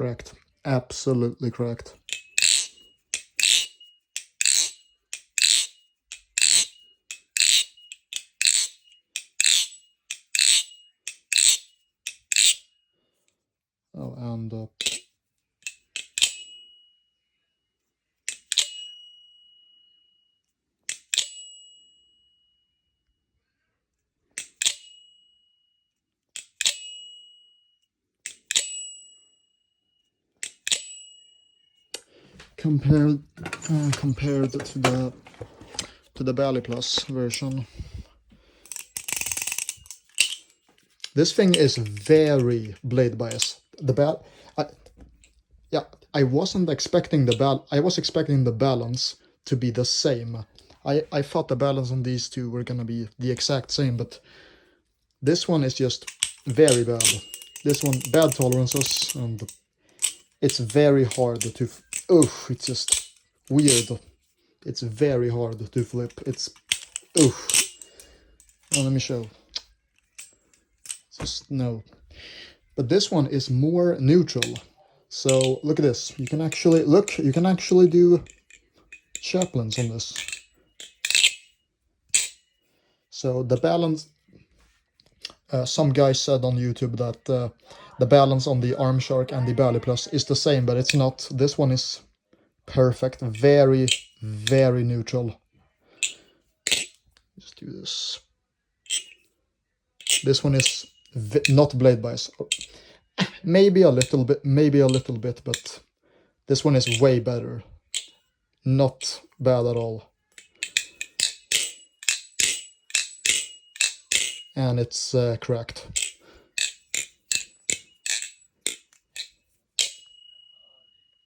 Cracked. Absolutely cracked. Oh, and compared to the Bally Plus version, this thing is very blade bias. I wasn't expecting I was expecting the balance to be the same. I thought the balance on these two were gonna be the exact same, but this one is just very bad. This one, bad tolerances, and it's very hard to... Oh, it's just weird. It's very hard to flip. It's... Oh. Well, let me show. Just no. But this one is more neutral. So look at this. You can actually do chaplains on this. So the balance, some guy said on YouTube that the balance on the Arm Shark and the Bally Plus is the same, but it's not. This one is perfect, very, very neutral. Just do this. This one is not blade bias. Maybe a little bit, but this one is way better. Not bad at all. And it's cracked.